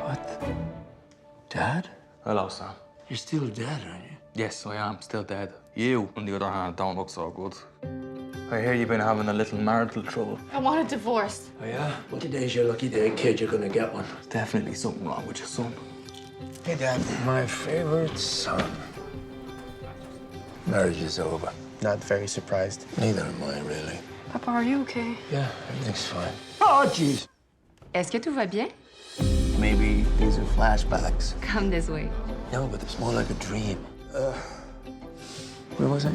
What? Dad? Hello, Sam. You're still dead, aren't you? Yes, I am still dead. You, on the other hand, don't look so good. I hear you've been having a little marital trouble. I want a divorce. Oh, yeah? Well, today's your lucky day, kid. You're gonna get one. There's definitely something wrong with your son. Hey, Dad. My favorite son. Marriage is over. Not very surprised. Neither am I, really. Papa, are you okay? Yeah, everything's fine. Oh, jeez. Est-ce que tout va bien? Maybe these are flashbacks. Come this way. No, but it's more like a dream. Where was I?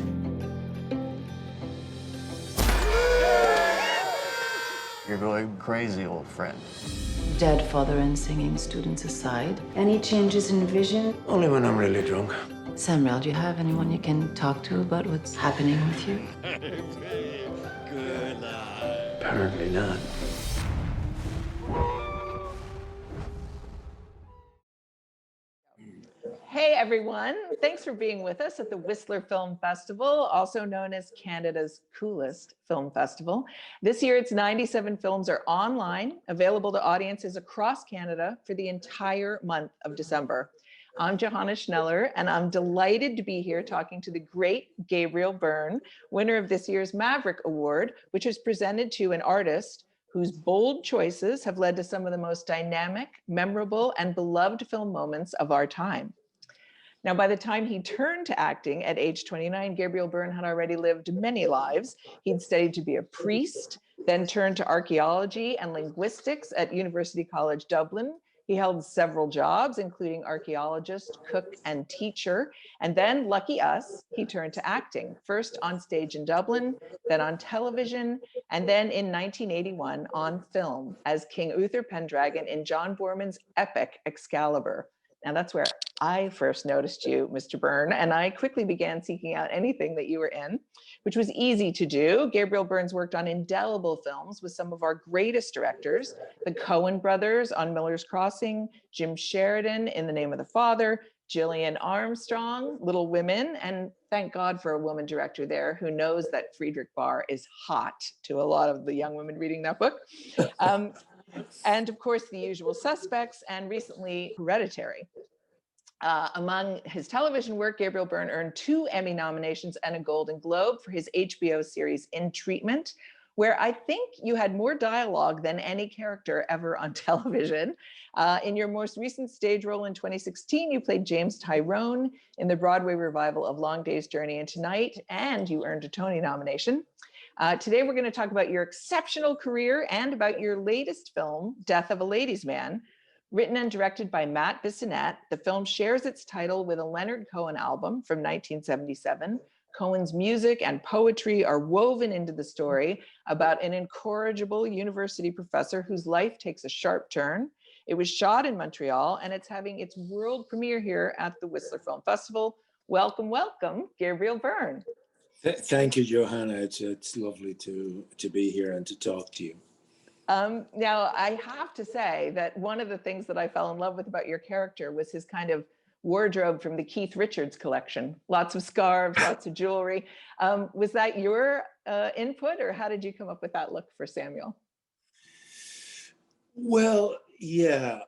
You're going crazy, old friend. Dead father and singing students aside, any changes in vision? Only when I'm really drunk. Samuel, do you have anyone you can talk to about what's happening with you? Apparently not. Hey everyone, thanks for being with us at the Whistler Film Festival, also known as Canada's coolest film festival. This year, its 97 films are online, available to audiences across Canada for the entire month of December. I'm Johanna Schneller, and I'm delighted to be here talking to the great Gabriel Byrne, winner of this year's Maverick Award, which is presented to an artist whose bold choices have led to some of the most dynamic, memorable, and beloved film moments of our time. Now, by the time he turned to acting at age 29, Gabriel Byrne had already lived many lives. He'd studied to be a priest, then turned to archaeology and linguistics at University College Dublin. He held several jobs, including archaeologist, cook, and teacher. And then, lucky us, he turned to acting, first on stage in Dublin, then on television, and then in 1981 on film as King Uther Pendragon in John Boorman's epic Excalibur. And that's where I first noticed you, Mr. Byrne, and I quickly began seeking out anything that you were in, which was easy to do. Gabriel Byrne's worked on indelible films with some of our greatest directors, the Coen brothers on Miller's Crossing, Jim Sheridan in The Name of the Father, Gillian Armstrong, Little Women, and thank God for a woman director there who knows that Friedrich Bahr is hot to a lot of the young women reading that book. And of course, The Usual Suspects, and recently Hereditary. Among his television work, Gabriel Byrne earned 2 Emmy nominations and a Golden Globe for his HBO series In Treatment, where I think you had more dialogue than any character ever on television. In your most recent stage role in 2016, you played James Tyrone in the Broadway revival of Long Day's Journey into Night, and you earned a Tony nomination. Today, we're going to talk about your exceptional career and about your latest film, Death of a Ladies' Man. Written and directed by Matt Bissonnette, the film shares its title with a Leonard Cohen album from 1977. Cohen's music and poetry are woven into the story about an incorrigible university professor whose life takes a sharp turn. It was shot in Montreal, and it's having its world premiere here at the Whistler Film Festival. Welcome, welcome, Gabriel Byrne. Thank you, Johanna. It's lovely to be here and to talk to you. Now, I have to say that one of the things that I fell in love with about your character was his kind of wardrobe from the Keith Richards collection. Lots of scarves, lots of jewelry. Was that your input, or how did you come up with that look for Samuel? Well, yeah.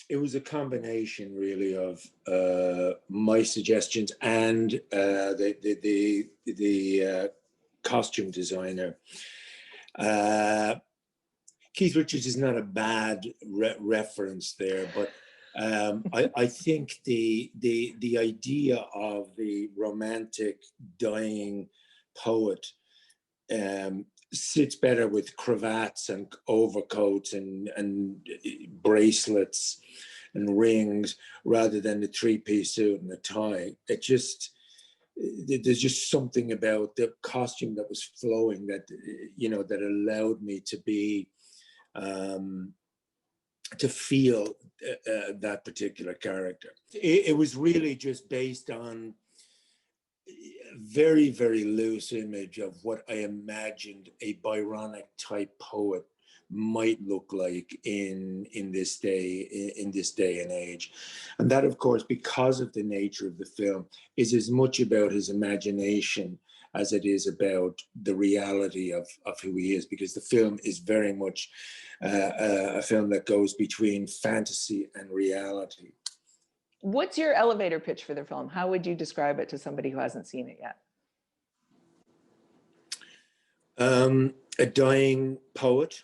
It was a combination, really, of my suggestions and the costume designer. Keith Richards is not a bad reference there, but I think the idea of the romantic dying poet sits better with cravats and overcoats and bracelets and rings rather than the 3-piece suit and the tie. There's just something about the costume that was flowing that, that allowed me to be, to feel that particular character. It was really just based on a very, very loose image of what I imagined a Byronic type poet might look like in this day and age. And that, of course, because of the nature of the film, is as much about his imagination as it is about the reality of who he is, because the film is very much a film that goes between fantasy and reality. What's your elevator pitch for the film? How would you describe it to somebody who hasn't seen it yet? A dying poet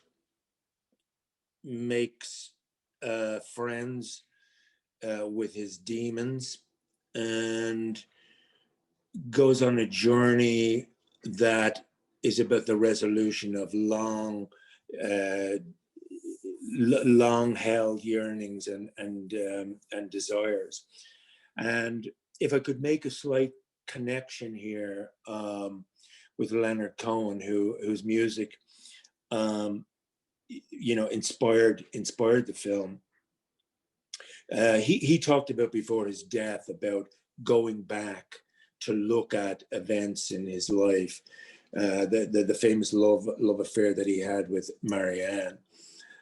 makes friends with his demons and goes on a journey that is about the resolution of long held yearnings and desires. And if I could make a slight connection here with Leonard Cohen, whose music inspired the film. He talked about before his death about going back to look at events in his life, the famous love affair that he had with Marianne.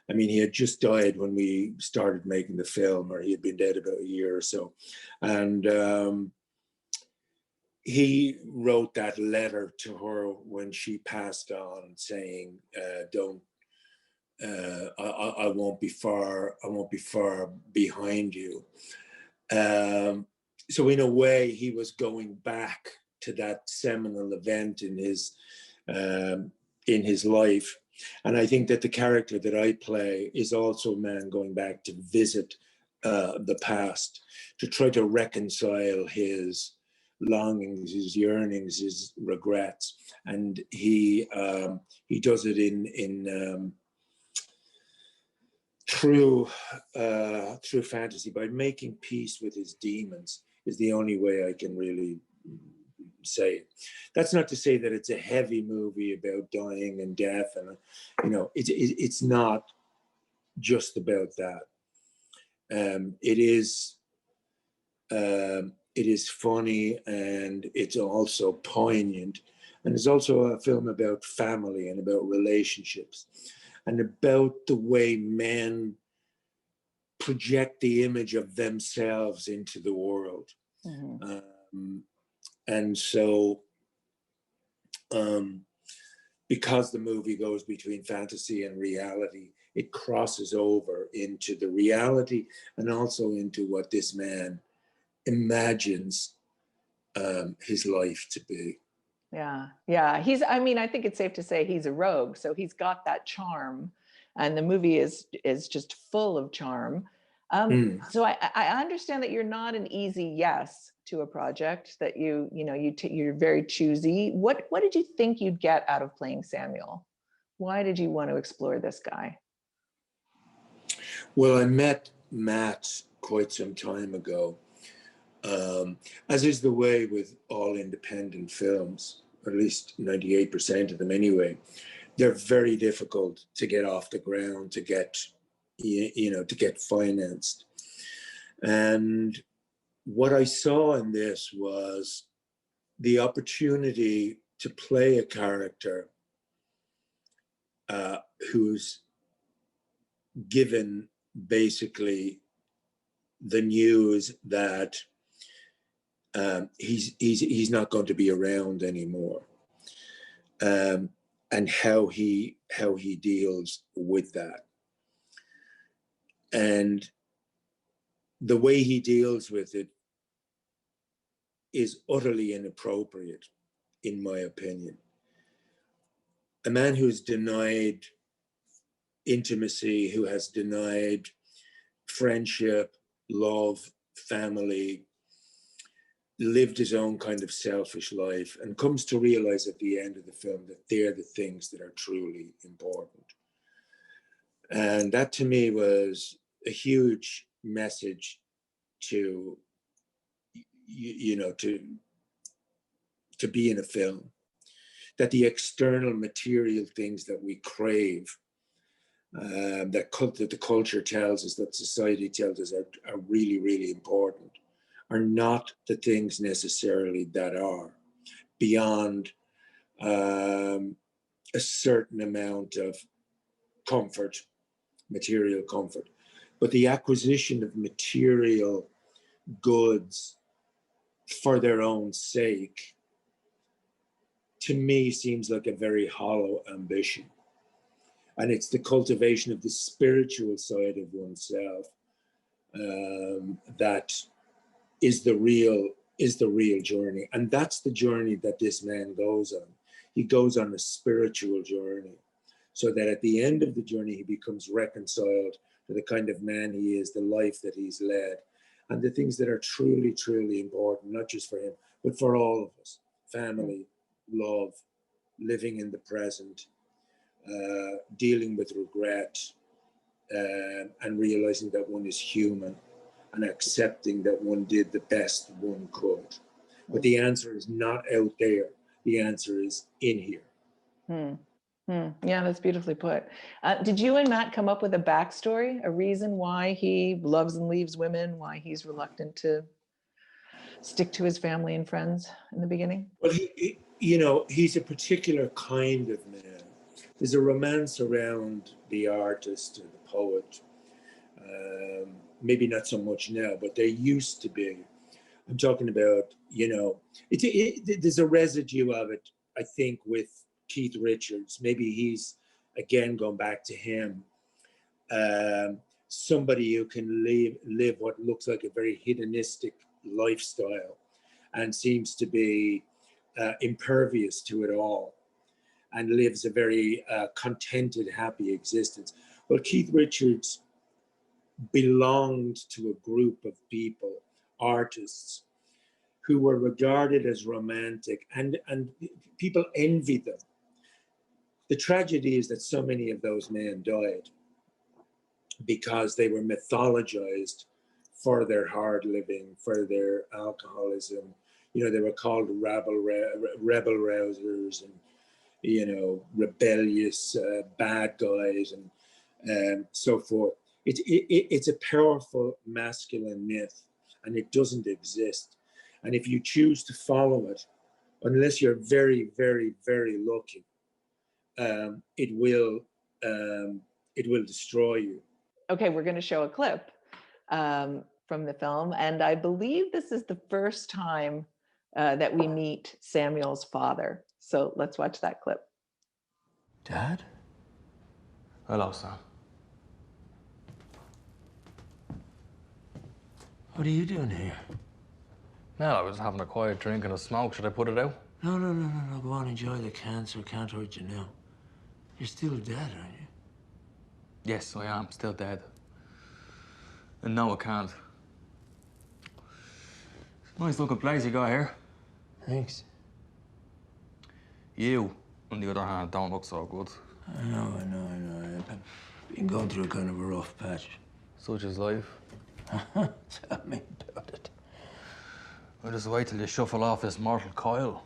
I mean, he had just died when we started making the film, or he had been dead about a year or so. And he wrote that letter to her when she passed on, saying, I won't be far behind you. So in a way, he was going back to that seminal event in his life. And I think that the character that I play is also a man going back to visit the past, to try to reconcile his longings, his yearnings, his regrets. And he does it in through fantasy, by making peace with his demons, is the only way I can really say it. That's not to say that it's a heavy movie about dying and death, and it's not just about that. It is funny, and it's also poignant, and it's also a film about family and about relationships, and about the way men project the image of themselves into the world. Mm-hmm. And so, because the movie goes between fantasy and reality, it crosses over into the reality and also into what this man imagines his life to be. Yeah. I think it's safe to say he's a rogue, so he's got that charm, and the movie is just full of charm. So I understand that you're not an easy yes to a project, that you're very choosy. What did you think you'd get out of playing Samuel? Why did you want to explore this guy? Well, I met Matt quite some time ago, as is the way with all independent films, or at least 98% of them anyway. They're very difficult to get off the ground, to get financed. And what I saw in this was the opportunity to play a character who's given basically the news that he's not going to be around anymore, and how he deals with that, and the way he deals with it is utterly inappropriate, in my opinion. A man who's denied intimacy, who has denied friendship, love, family, lived his own kind of selfish life, and comes to realize at the end of the film that they're the things that are truly important. And that to me was a huge message to be in a film, that the external material things that we crave, that the culture tells us, that society tells us are really, really important, are not the things necessarily that are beyond a certain amount of comfort, material comfort. But the acquisition of material goods for their own sake, to me, seems like a very hollow ambition. And it's the cultivation of the spiritual side of oneself that is the real journey. And that's the journey that this man goes on. He goes on a spiritual journey, so that at the end of the journey, he becomes reconciled to the kind of man he is, the life that he's led, and the things that are truly, truly important, not just for him, but for all of us. Family, love, living in the present, dealing with regret, and realizing that one is human, and accepting that one did the best one could. But the answer is not out there. The answer is in here. Yeah, that's beautifully put. Did you and Matt come up with a backstory, a reason why he loves and leaves women, why he's reluctant to stick to his family and friends in the beginning? Well, he's a particular kind of man. There's a romance around the artist and the poet. Maybe not so much now, but there used to be. I'm talking about, there's a residue of it, I think, with Keith Richards. Maybe he's, again, going back to him, somebody who can live what looks like a very hedonistic lifestyle and seems to be impervious to it all, and lives a very contented, happy existence. Well, Keith Richards belonged to a group of people, artists, who were regarded as romantic, and people envied them. The tragedy is that so many of those men died because they were mythologized for their hard living, for their alcoholism. They were called rebel rousers and, rebellious bad guys and so forth. It's a powerful masculine myth, and it doesn't exist. And if you choose to follow it, unless you're very, very, very lucky, it will destroy you. Okay, we're going to show a clip from the film, and I believe this is the first time that we meet Samuel's father. So let's watch that clip. Dad? Hello, Sam. What are you doing here? Well, I was having a quiet drink and a smoke. Should I put it out? No. Go on, enjoy the cancer. Can't hurt you now. You're still dead, aren't you? Yes, I am still dead. And no, I can't. Nice looking place you got here. Thanks. You, on the other hand, don't look so good. I know. I've been going through kind of a rough patch. Such is life. Tell me about it. I'll just wait till you shuffle off this mortal coil.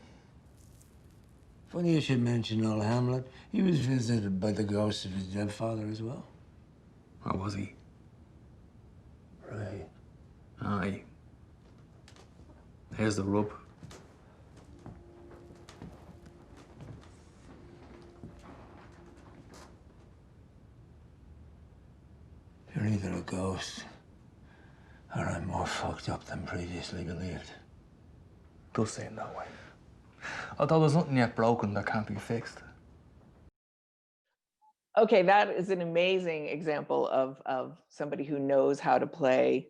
Funny you should mention old Hamlet. He was visited by the ghost of his dead father as well. Or was he? Right. Aye. Here's the rub. You're either a ghost, or I'm more fucked up than previously believed. Does seem that way. Although there's nothing yet broken that can't be fixed. Okay, that is an amazing example of somebody who knows how to play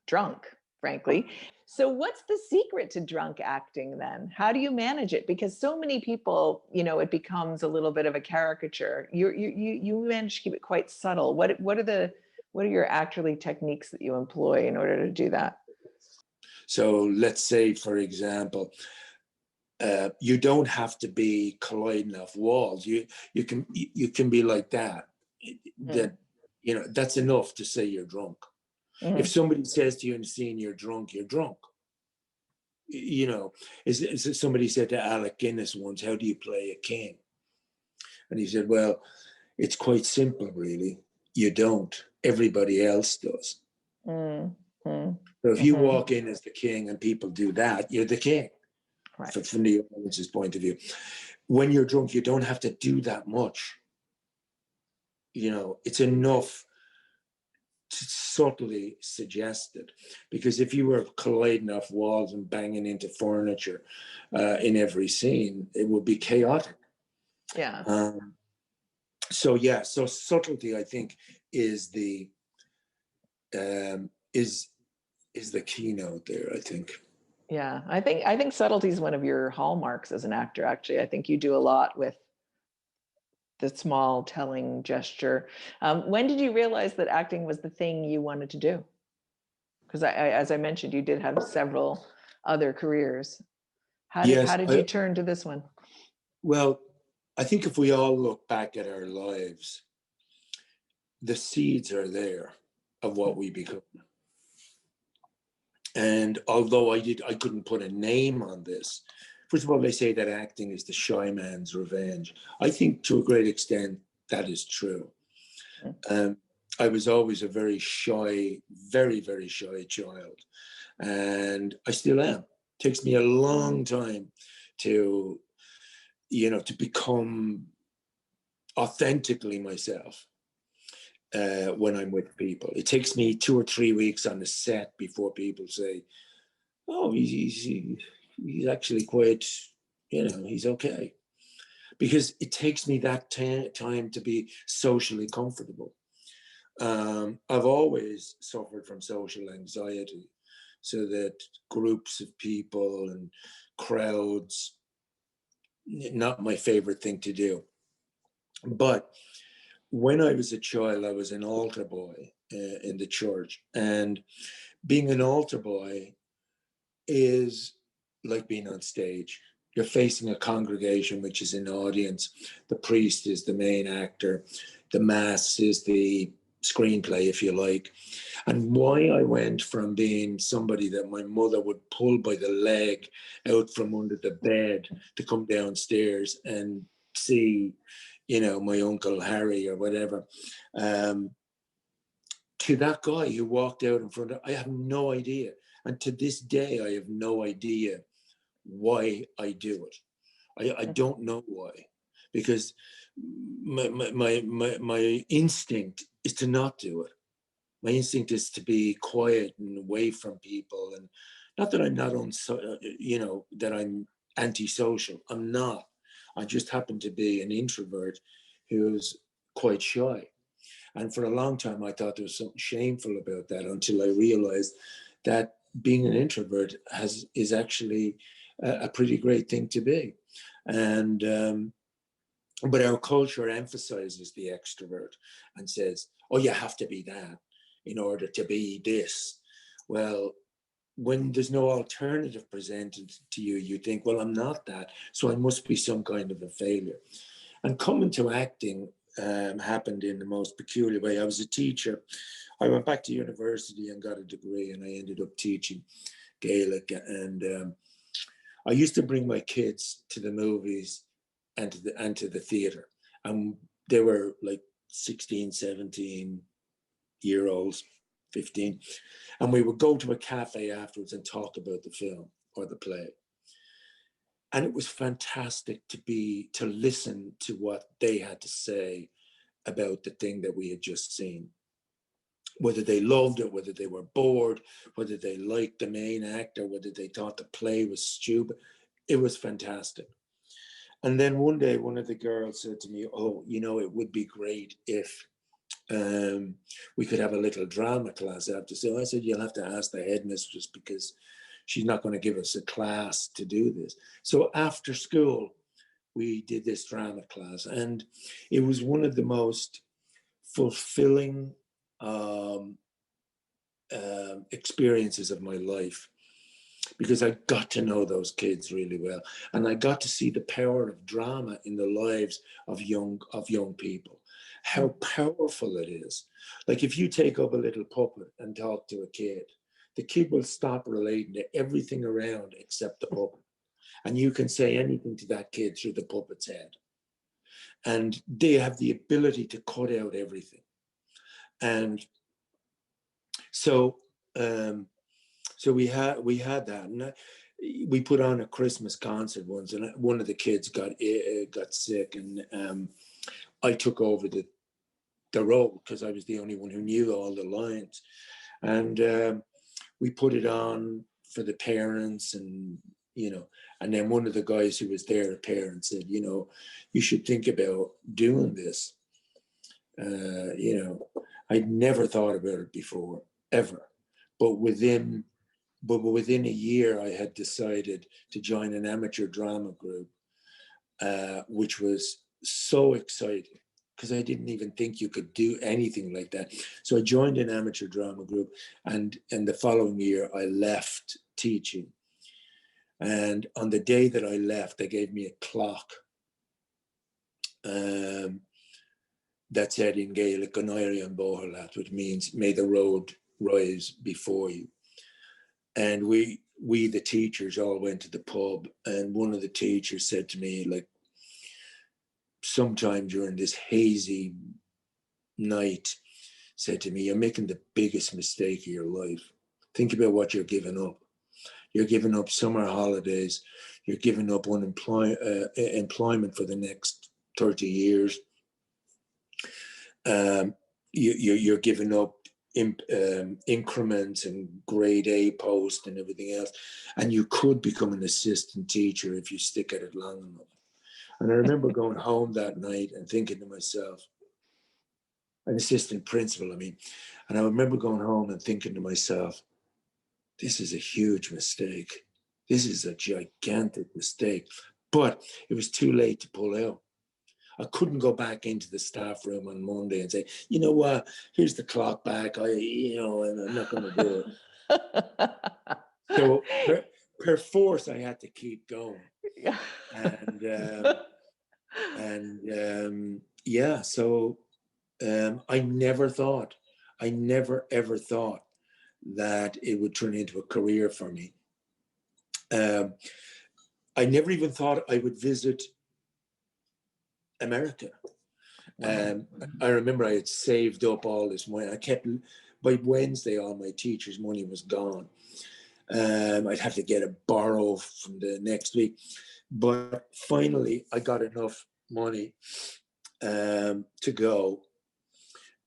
drunk, frankly. So what's the secret to drunk acting then? How do you manage it? Because so many people, it becomes a little bit of a caricature. You manage to keep it quite subtle. What are your actorly techniques that you employ in order to do that? So let's say, for example, you don't have to be colliding off walls. You can be like that. That that's enough to say you're drunk. Mm-hmm. If somebody says to you in the scene you're drunk, you're drunk. Somebody said to Alec Guinness once, "How do you play a king?" And he said, "Well, it's quite simple, really. You don't. Everybody else does." Mm-hmm. So if you walk in as the king and people do that, you're the king. Right. From the audience's point of view. When you're drunk, you don't have to do that much. it's enough to subtly suggest it, because if you were colliding off walls and banging into furniture in every scene, it would be chaotic. Yeah. So subtlety, I think, is the is the keynote there, I think. Yeah, I think subtlety is one of your hallmarks as an actor. Actually, I think you do a lot with the small telling gesture. When did you realize that acting was the thing you wanted to do? Because as I mentioned, you did have several other careers. How did you turn to this one? Well, I think if we all look back at our lives, the seeds are there of what we become. And although I couldn't put a name on this. First of all, they say that acting is the shy man's revenge. I think to a great extent that is true. I was always a very shy, very, very shy child. And I still am. It takes me a long time to become authentically myself when I'm with people. It takes me 2 or 3 weeks on the set before people say, oh, he's actually quite, he's okay. Because it takes me that time to be socially comfortable. I've always suffered from social anxiety, so that groups of people and crowds, not my favorite thing to do. But when I was a child, I was an altar boy in the church. And being an altar boy is like being on stage. You're facing a congregation, which is an audience. The priest is the main actor. The mass is the screenplay, if you like. And why I went from being somebody that my mother would pull by the leg out from under the bed to come downstairs and see, my Uncle Harry or whatever, to that guy who walked out in front of, I have no idea. And to this day, I have no idea why I do it. I don't know why, because my instinct is to not do it. My instinct is to be quiet and away from people. And not that I'm not that I'm antisocial. I'm not. I just happen to be an introvert who's quite shy. And for a long time, I thought there was something shameful about that, until I realized that being an introvert is actually a pretty great thing to be. And but our culture emphasizes the extrovert and says, oh, you have to be that in order to be this. Well, when there's no alternative presented to you, you think, well, I'm not that, so I must be some kind of a failure. And coming to acting happened in the most peculiar way. I was a teacher. I went back to university and got a degree, and I ended up teaching Gaelic. And I used to bring my kids to the movies and to the theater. And they were like 16, 17-year-olds, 15. And we would go to a cafe afterwards and talk about the film or the play. And it was fantastic to listen to what they had to say about the thing that we had just seen. Whether they loved it, whether they were bored, whether they liked the main actor, whether they thought the play was stupid. It was fantastic. And then one day, one of the girls said to me, oh, it would be great if we could have a little drama class after. So I said, you'll have to ask the headmistress, because she's not going to give us a class to do this. So after school, we did this drama class, and it was one of the most fulfilling experiences of my life, because I got to know those kids really well, and I got to see the power of drama in the lives of young people. How powerful it is. Like, if you take up a little puppet and talk to a kid, the kid will stop relating to everything around except the puppet. And you can say anything to that kid through the puppet's head. And they have the ability to cut out everything. And so we had that. And we put on a Christmas concert once, and one of the kids got sick, and I took over the role because I was the only one who knew all the lines. And we put it on for the parents, and and then one of the guys who was there, a parent, said, you should think about doing this. I'd never thought about it before, ever. But within a year, I had decided to join an amateur drama group, which was so exciting because I didn't even think you could do anything like that. So I joined an amateur drama group, and the following year I left teaching. And on the day that I left, they gave me a clock that said in Gaelic, "Gonairi an Bohalat," which means "May the road rise before you." And we the teachers all went to the pub, and one of the teachers said to me, like, sometime during this hazy night, said to me, "You're making the biggest mistake of your life. Think about what you're giving up. You're giving up summer holidays. You're giving up employment for the next 30 years. You're giving up increments and grade A post and everything else. And you could become an assistant teacher if you stick at it long enough." And I remember going home that night and thinking to myself, an assistant principal, I mean, and I remember going home and thinking to myself, this is a huge mistake. This is a gigantic mistake. But it was too late to pull out. I couldn't go back into the staff room on Monday and say, you know what, here's the clock back. And I'm not going to do it. So per force, I had to keep going. Yeah. So I never ever thought that it would turn into a career for me. I never even thought I would visit America. I remember I had saved up all this money. By Wednesday, all my teachers' money was gone. I'd have to get a borrow from the next week. But finally, I got enough money to go.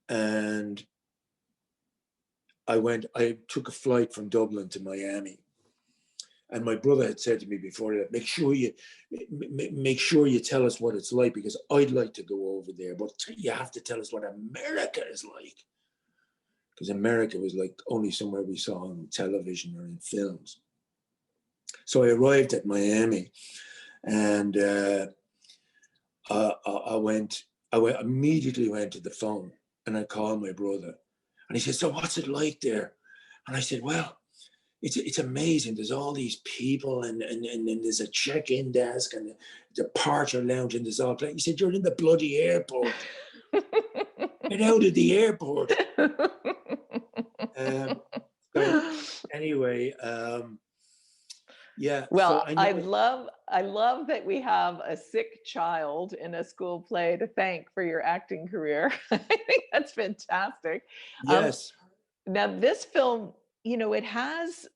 And I took a flight from Dublin to Miami. And my brother had said to me before that, make sure you tell us what it's like, because I'd like to go over there, but you have to tell us what America is like. Because America was like only somewhere we saw on television or in films. So I arrived at Miami, and I immediately went to the phone, and I called my brother, and he said, "So what's it like there?" And I said, "Well, it's amazing. There's all these people, and there's a check-in desk and the departure lounge, and there's all." He said, "You're in the bloody airport. Get out of the airport." So anyway, yeah. Well, so I love that we have a sick child in a school play to thank for your acting career. I think that's fantastic. Yes. Now, this film, it has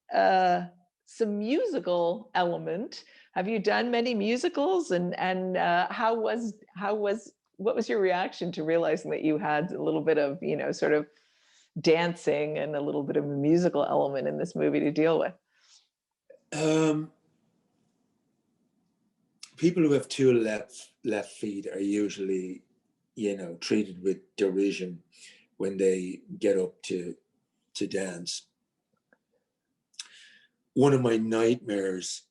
some musical element. Have you done many musicals? And what was your reaction to realizing that you had a little bit of, sort of dancing and a little bit of a musical element in this movie to deal with? People who have two left feet are usually, treated with derision when they get up to dance. One of my nightmares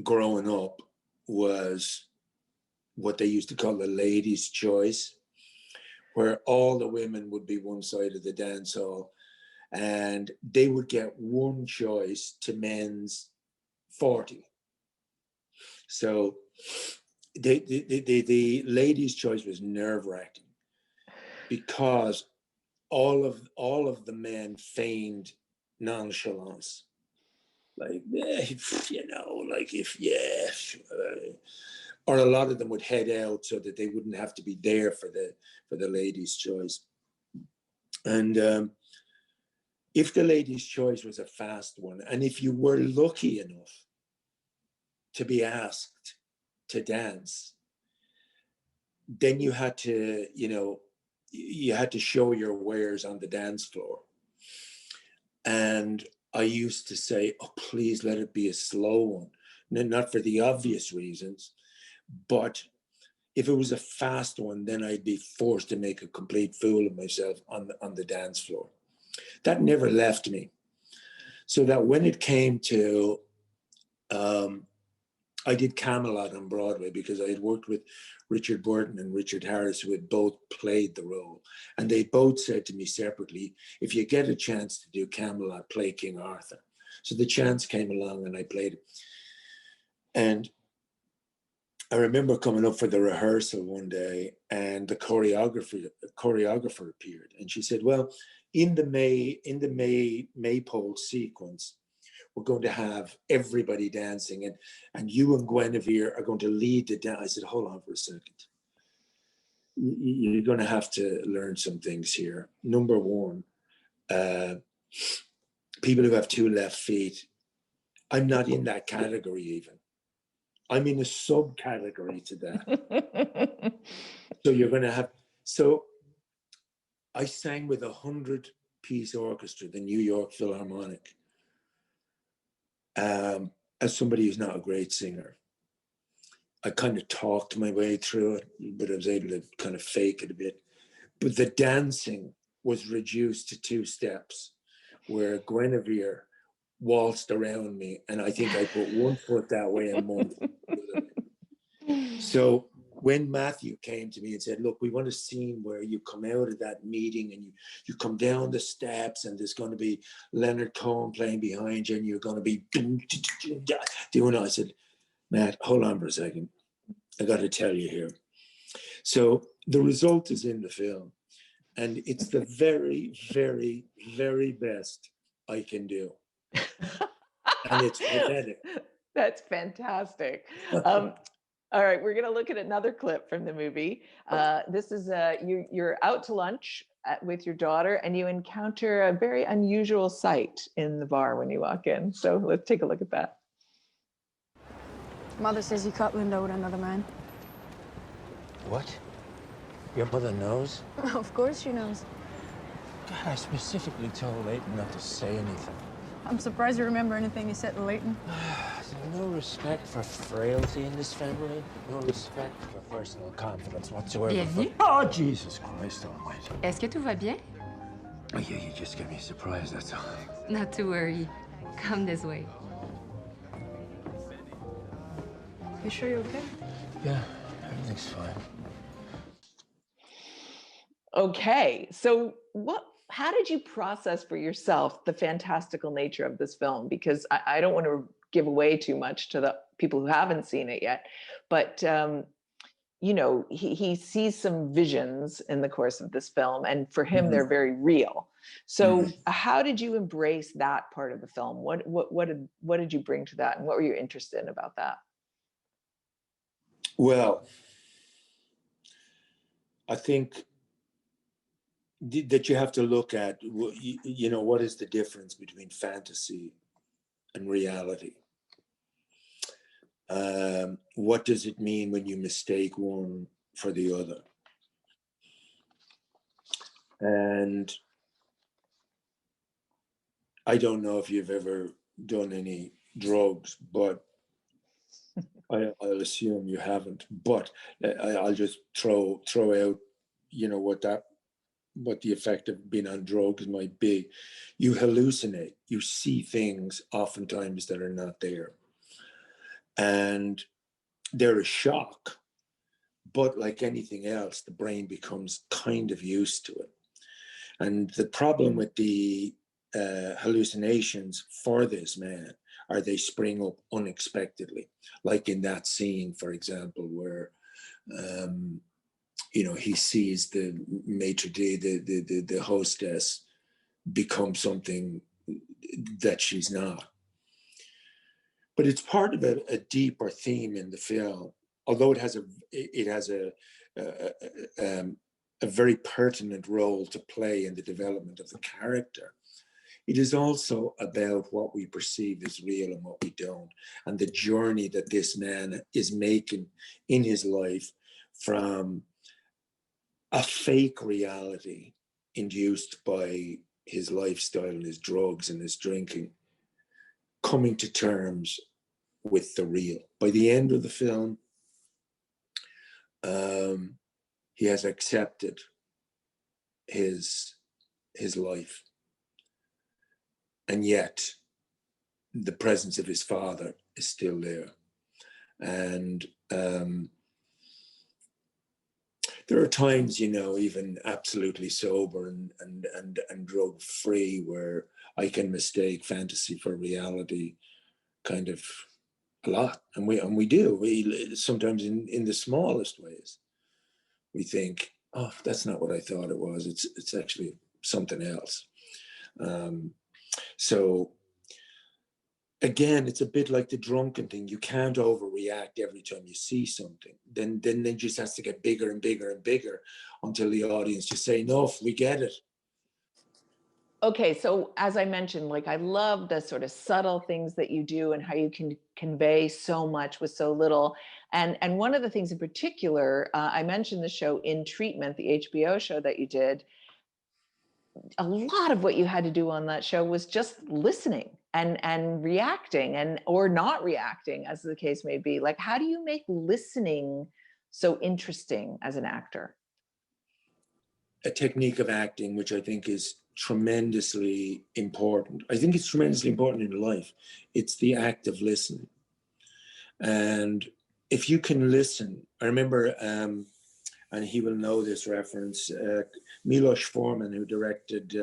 growing up was what they used to call the ladies' choice, where all the women would be one side of the dance hall, and they would get one choice to men's 40. So the ladies' choice was nerve-wracking because all of the men feigned nonchalance, like or a lot of them would head out so that they wouldn't have to be there for the ladies' choice. And if the ladies' choice was a fast one, and if you were lucky enough to be asked to dance, then you had to, you had to show your wares on the dance floor. And I used to say, oh, please let it be a slow one. Not for the obvious reasons, but if it was a fast one, then I'd be forced to make a complete fool of myself on the dance floor. That never left me. So that when it came to, I did Camelot on Broadway because I had worked with Richard Burton and Richard Harris, who had both played the role. And they both said to me separately, if you get a chance to do Camelot, play King Arthur. So the chance came along and I played it. And I remember coming up for the rehearsal one day and the choreographer appeared. And she said, well, in the Maypole sequence, we're going to have everybody dancing, and you and Guinevere are going to lead the dance. I said, hold on for a second. You're going to have to learn some things here. Number one, people who have two left feet, I'm not in that category even. I'm in a subcategory to that. So you're going to have, so I sang with 100-piece orchestra, the New York Philharmonic. As somebody who's not a great singer, I kind of talked my way through it, but I was able to kind of fake it a bit. But the dancing was reduced to 2 steps, where Guinevere waltzed around me, and I think I put one foot that way and one foot the other way. So when Matthew came to me and said, look, we want a scene where you come out of that meeting and you come down the steps and there's going to be Leonard Cohen playing behind you and you're going to be doing it. I said, Matt, hold on for a second. I got to tell you here. So the result is in the film, and it's the very, very, very best I can do. And it's pathetic. That's fantastic. All right, we're going to look at another clip from the movie. This is you're out to lunch with your daughter, and you encounter a very unusual sight in the bar when you walk in. So let's take a look at that. Mother says you caught Linda with another man. What? Your mother knows? Of course she knows. God, I specifically told Leighton not to say anything. I'm surprised you remember anything you said to Leighton. There's no respect for frailty in this family. No respect for personal confidence whatsoever. Bienvenue. Oh, Jesus Christ almighty. Est-ce que tout va bien? Oh, yeah, you just get me surprised, that's all. Not to worry. Come this way. You sure you're okay? Yeah, everything's fine. Okay, so how did you process for yourself the fantastical nature of this film? Because I don't want to give away too much to the people who haven't seen it yet, but you know, he sees some visions in the course of this film, and for him, they're very real. So how did you embrace that part of the film? What did you bring to that, and what were you interested in about that? Well, I think that you have to look at, you know, what is the difference between fantasy and reality? What does it mean when you mistake one for the other? And I don't know if you've ever done any drugs, but I'll assume you haven't. But I'll just throw out, you know, what the effect of being on drugs might be. You hallucinate. You see things oftentimes that are not there. And they're a shock. But like anything else, the brain becomes kind of used to it. And the problem with the hallucinations for this man are they spring up unexpectedly. Like in that scene, for example, where you know, he sees the maitre d', the hostess, become something that she's not. But it's part of a deeper theme in the film, although it has a very pertinent role to play in the development of the character. It is also about what we perceive as real and what we don't, and the journey that this man is making in his life from a fake reality induced by his lifestyle and his drugs and his drinking, coming to terms with the real. By the end of the film, he has accepted his life, and yet the presence of his father is still there. And there are times, you know, even absolutely sober and drug free, where I can mistake fantasy for reality, kind of a lot, and we do. We sometimes in the smallest ways, we think, oh, that's not what I thought it was. It's actually something else. So again, it's a bit like the drunken thing. You can't overreact every time you see something. Then it just has to get bigger and bigger and bigger until the audience just say, no, we get it. Okay, so as I mentioned, like, I love the sort of subtle things that you do and how you can convey so much with so little. And one of the things in particular, I mentioned the show In Treatment, the HBO show that you did. A lot of what you had to do on that show was just listening and reacting, and or not reacting, as the case may be. Like, how do you make listening so interesting as an actor? A technique of acting, which I think is tremendously important. I think it's tremendously important in life. It's the act of listening. And if you can listen, I remember, and he will know this reference, Milos Forman, who directed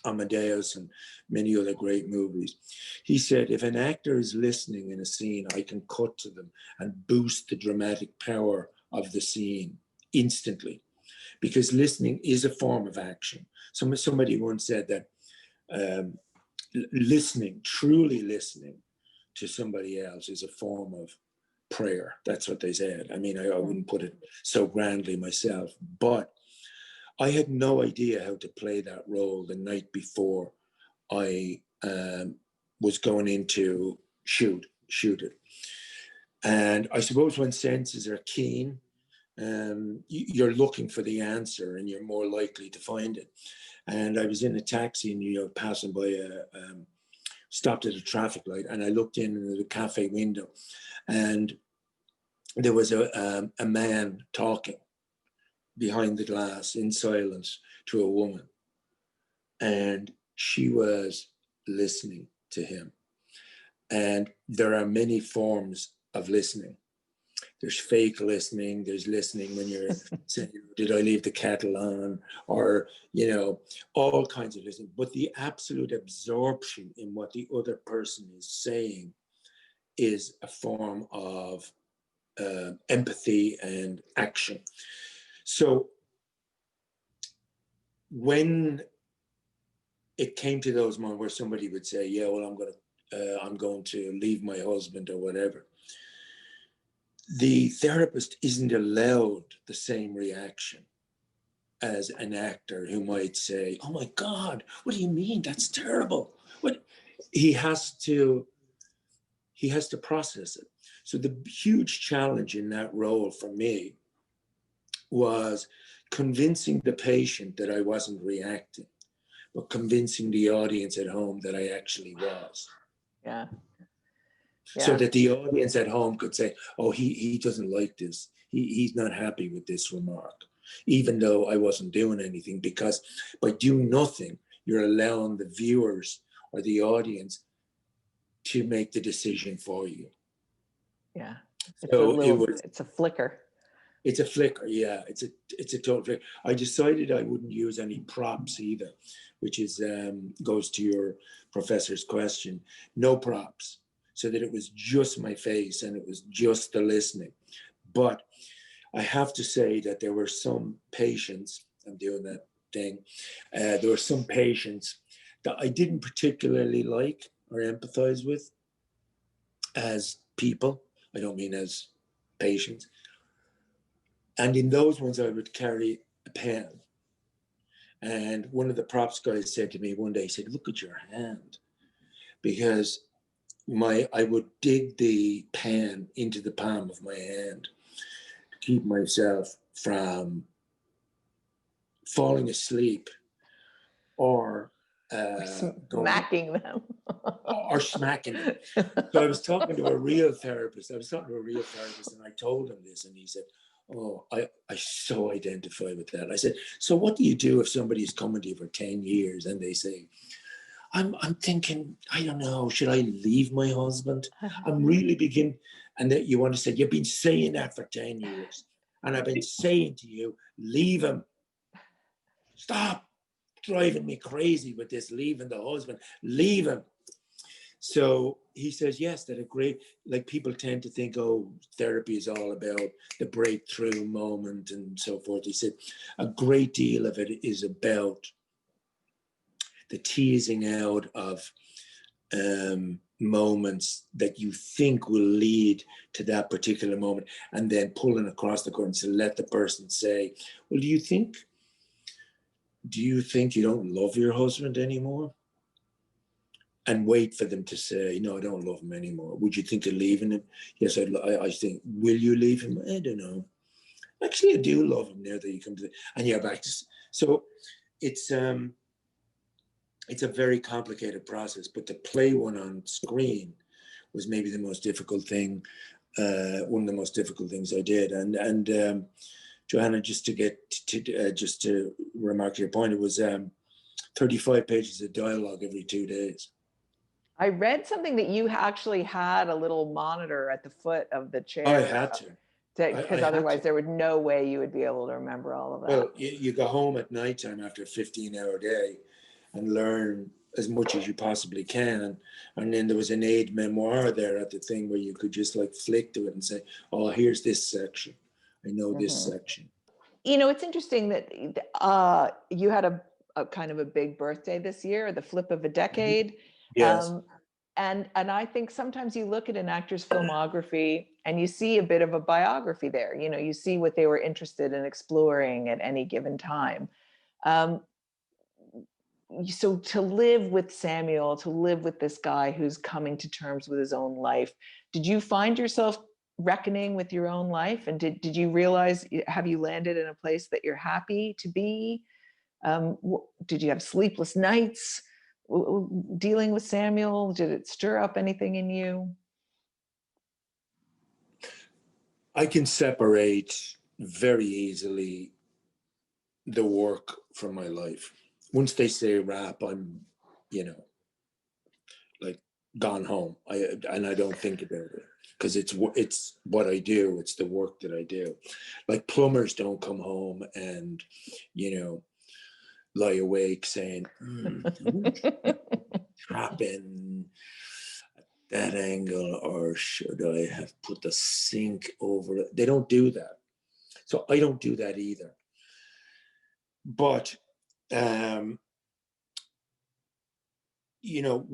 Amadeus and many other great movies. He said, if an actor is listening in a scene, I can cut to them and boost the dramatic power of the scene instantly, because listening is a form of action. Somebody once said that listening, truly listening to somebody else, is a form of prayer. That's what they said. I mean, I wouldn't put it so grandly myself, but I had no idea how to play that role the night before I was going in to shoot it. And I suppose when senses are keen, you're looking for the answer and you're more likely to find it. And I was in a taxi in New York, passing by stopped at a traffic light, and I looked in at the cafe window, and there was a man talking behind the glass in silence to a woman, and she was listening to him. And there are many forms of listening. There's fake listening. There's listening when you're saying, did I leave the kettle on? Or, you know, all kinds of listening. But the absolute absorption in what the other person is saying is a form of empathy and action. So when it came to those moments where somebody would say, yeah, well, I'm going to leave my husband or whatever, the therapist isn't allowed the same reaction as an actor who might say, oh my God, what do you mean? That's terrible. What? He has to process it. So the huge challenge in that role for me was convincing the patient that I wasn't reacting, but convincing the audience at home that I actually was. Yeah. So that the audience at home could say, oh, he doesn't like this. He's not happy with this remark, even though I wasn't doing anything, because by doing nothing, you're allowing the viewers or the audience to make the decision for you. Yeah. So it's a flicker. It's a flicker, yeah. It's a total flicker. I decided I wouldn't use any props either, which is goes to your professor's question. No props, so that it was just my face and it was just the listening. But I have to say that there were some patients, I'm doing that thing, there were some patients that I didn't particularly like or empathize with as people. I don't mean as patients. And in those ones, I would carry a pen. And one of the props guys said to me one day, he said, look at your hand. Because I would dig the pen into the palm of my hand to keep myself from falling asleep or smacking them. or smacking them. So I was talking to a real therapist. And I told him this, and he said, "Oh, I so identify with that." I said, "So what do you do if somebody's coming to you for 10 years and they say, I'm thinking, I don't know, should I leave my husband? I'm really beginning," and that you want to say, "You've been saying that for 10 years. And I've been saying to you, leave him. Stop driving me crazy with this leaving the husband, leave him." So he says, yes, that a great, like people tend to think, oh, therapy is all about the breakthrough moment and so forth. He said, a great deal of it is about the teasing out of moments that you think will lead to that particular moment, and then pulling across the curtain to let the person say, well, do you think you don't love your husband anymore? And wait for them to say, no, I don't love him anymore. Would you think of leaving him? Yes, I think, will you leave him? I don't know. Actually, I do love him now that you come to, and you're back to, so it's a very complicated process, but to play one on screen was maybe the most difficult thing, one of the most difficult things I did. And Johanna, just to remark to your point, it was 35 pages of dialogue every 2 days. I read something that you actually had a little monitor at the foot of the chair. I had to. Because otherwise there would no way you would be able to remember all of that. Well, you go home at nighttime after a 15-hour day and learn as much as you possibly can. And then there was an aid memoir there at the thing where you could just like flick to it and say, oh, here's this section. I know this section. You know, it's interesting that you had a kind of a big birthday this year, the flip of a decade. Yes. And I think sometimes you look at an actor's filmography and you see a bit of a biography there. You know, you see what they were interested in exploring at any given time. So to live with Samuel, to live with this guy who's coming to terms with his own life, did you find yourself reckoning with your own life? And did you realize, have you landed in a place that you're happy to be? Did you have sleepless nights dealing with Samuel? Did it stir up anything in you? I can separate very easily the work from my life. Once they say rap, I'm, like gone home. I don't think about it because it's what I do. It's the work that I do. Like plumbers don't come home and, lie awake saying, trap in that angle, or should I have put the sink over it? They don't do that. So I don't do that either. But,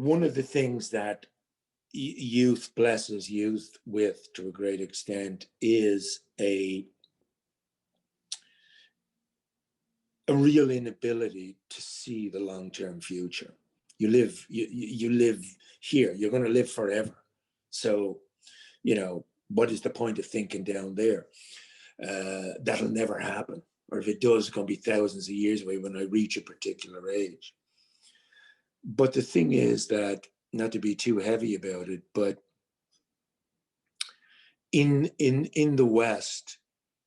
one of the things that youth blesses youth with to a great extent is a real inability to see the long-term future. You live here, you're going to live forever. So, what is the point of thinking down there? That'll never happen. Or if it does, it's going to be thousands of years away when I reach a particular age. But the thing is that, not to be too heavy about it, but in the West,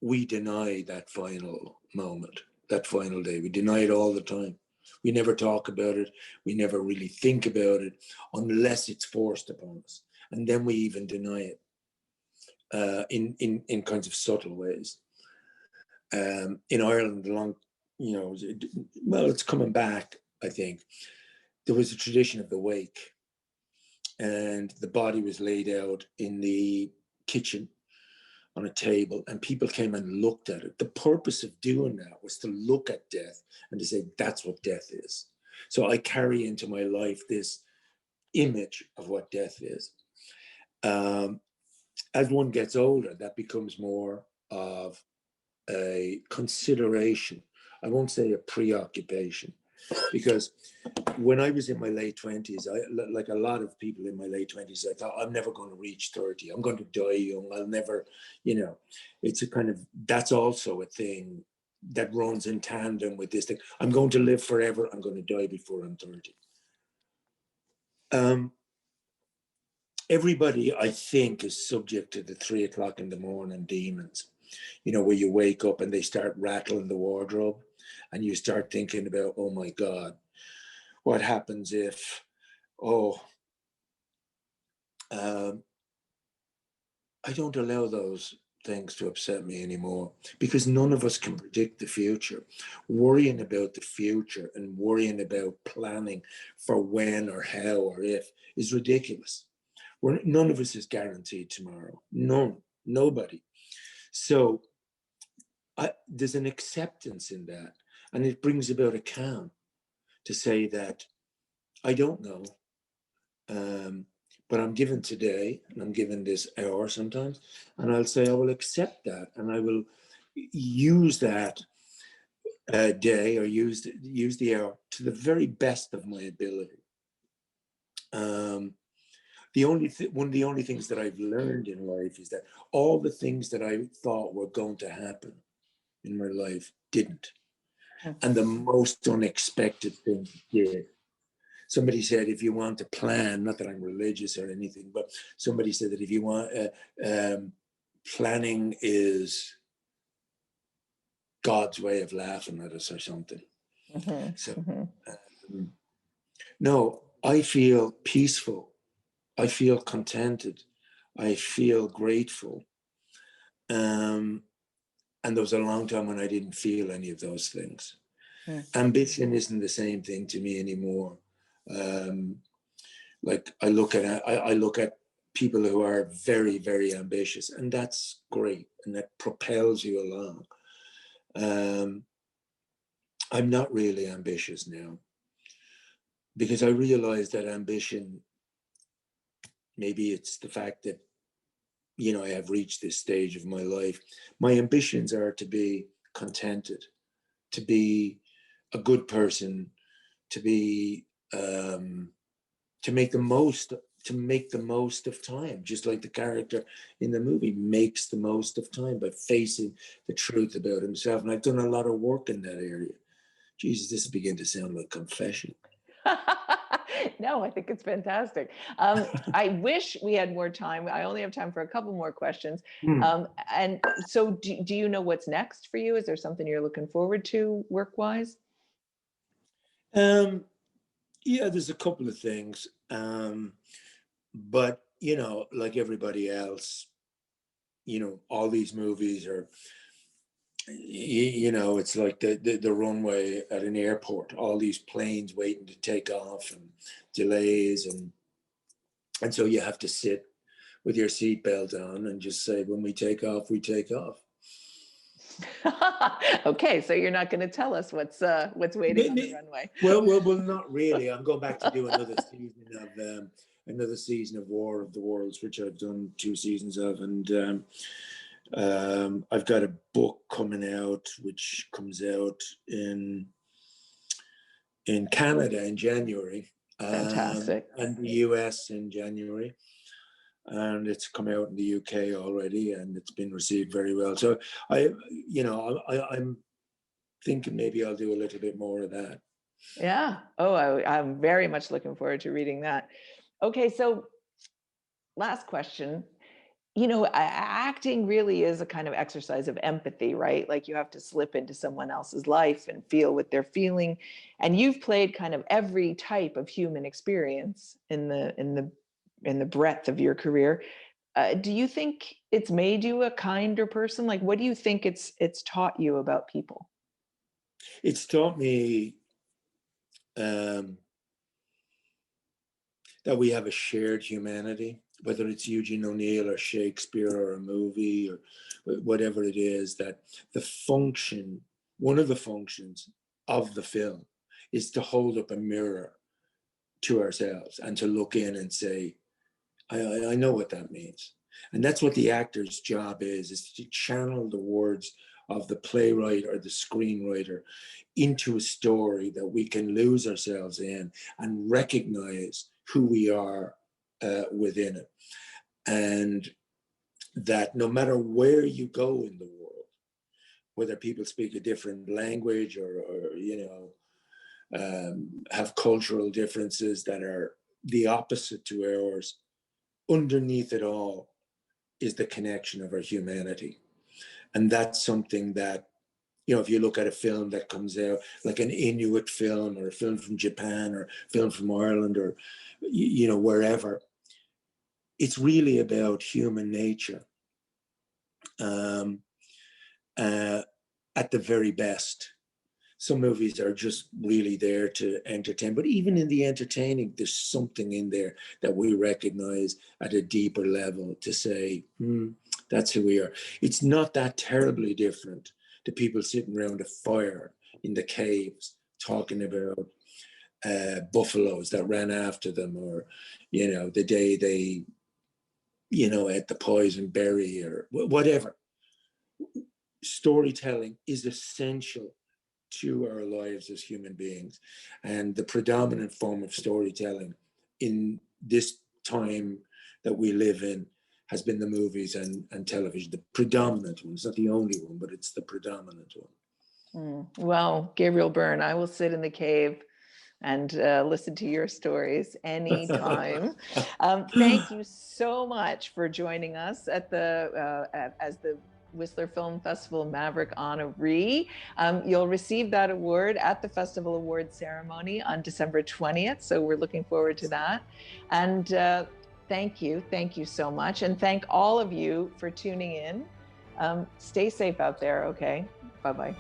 we deny that final moment, that final day. We deny it all the time. We never talk about it. We never really think about it unless it's forced upon us. And then we even deny it in kinds of subtle ways. In Ireland, it's coming back, I think. There was a tradition of the wake, and the body was laid out in the kitchen on a table, and people came and looked at it. The purpose of doing that was to look at death and to say, that's what death is. So I carry into my life this image of what death is. As one gets older, that becomes more of a consideration. I won't say a preoccupation, because when I was in my late 20s, like a lot of people in my late 20s, I thought, I'm never going to reach 30. I'm going to die young. I'll never, it's a kind of, that's also a thing that runs in tandem with this thing. I'm going to live forever. I'm going to die before I'm 30. Everybody, I think, is subject to the 3 o'clock in the morning demons, you know, where you wake up and they start rattling the wardrobe and you start thinking about, oh my God, what happens if, I don't allow those things to upset me anymore, because none of us can predict the future. Worrying about the future and worrying about planning for when or how or if is ridiculous. None of us is guaranteed tomorrow. Nobody. So there's an acceptance in that, and it brings about a calm to say that I don't know, but I'm given today, and I'm given this hour sometimes, and I'll say I will accept that, and I will use that day or use the hour to the very best of my ability. One of the only things that I've learned in life is that all the things that I thought were going to happen in my life didn't. And the most unexpected things did. Somebody said, if you want to plan, not that I'm religious or anything, but somebody said that if you want, planning is God's way of laughing at us or something. No, I feel peaceful. I feel contented. I feel grateful. And there was a long time when I didn't feel any of those things. Ambition isn't the same thing to me anymore. Like I look at people who are very, very ambitious, and that's great, and that propels you along. I'm not really ambitious now, because I realize that ambition, maybe it's the fact that, you know, I have reached this stage of my life. My ambitions are to be contented, to be a good person, to be to make the most of time, just like the character in the movie makes the most of time by facing the truth about himself. And I've done a lot of work in that area. Jesus, this is beginning to sound like confession. No, I think it's fantastic. I wish we had more time. I only have time for a couple more questions. And so do you know what's next for you? Is there something you're looking forward to work-wise? Yeah, there's a couple of things. But, you know, like everybody else, you know, all these movies are, you know, it's like the runway at an airport, all these planes waiting to take off and delays. And so you have to sit with your seatbelt on and just say, when we take off, we take off. Okay, so you're not going to tell us what's waiting on the runway. Well, not really. I'm going back to do another season of War of the Worlds, which I've done 2 seasons of, and I've got a book coming out, which comes out in Canada in January. Fantastic. And the US in January. And it's come out in the UK already, and it's been received very well. So I'm thinking maybe I'll do a little bit more of that. Yeah. Oh, I'm very much looking forward to reading that. Okay, so last question. You know, acting really is a kind of exercise of empathy, right? Like you have to slip into someone else's life and feel what they're feeling. And you've played kind of every type of human experience in the breadth of your career. Do you think it's made you a kinder person? Like, what do you think it's taught you about people? It's taught me that we have a shared humanity, whether it's Eugene O'Neill or Shakespeare or a movie or whatever it is, that one of the functions of the film is to hold up a mirror to ourselves and to look in and say, I know what that means. And that's what the actor's job is to channel the words of the playwright or the screenwriter into a story that we can lose ourselves in and recognize who we are within it. And that no matter where you go in the world, whether people speak a different language or have cultural differences that are the opposite to ours, underneath it all is the connection of our humanity. And that's something that, if you look at a film that comes out, like an Inuit film or a film from Japan or a film from Ireland or, wherever, it's really about human nature at the very best. Some movies are just really there to entertain, but even in the entertaining, there's something in there that we recognize at a deeper level to say, that's who we are. It's not that terribly different to people sitting around a fire in the caves talking about buffaloes that ran after them, or, the day they, ate the poison berry or whatever. Storytelling is essential to our lives as human beings, and the predominant form of storytelling in this time that we live in has been the movies and television. The predominant one. It's not the only one, but it's the predominant one. Well, Gabriel Byrne, I will sit in the cave and listen to your stories anytime. Thank you so much for joining us at as the Whistler Film Festival Maverick honoree. You'll receive that award at the Festival Awards ceremony on December 20th. So we're looking forward to that. And thank you so much. And thank all of you for tuning in. Stay safe out there, okay? Bye-bye.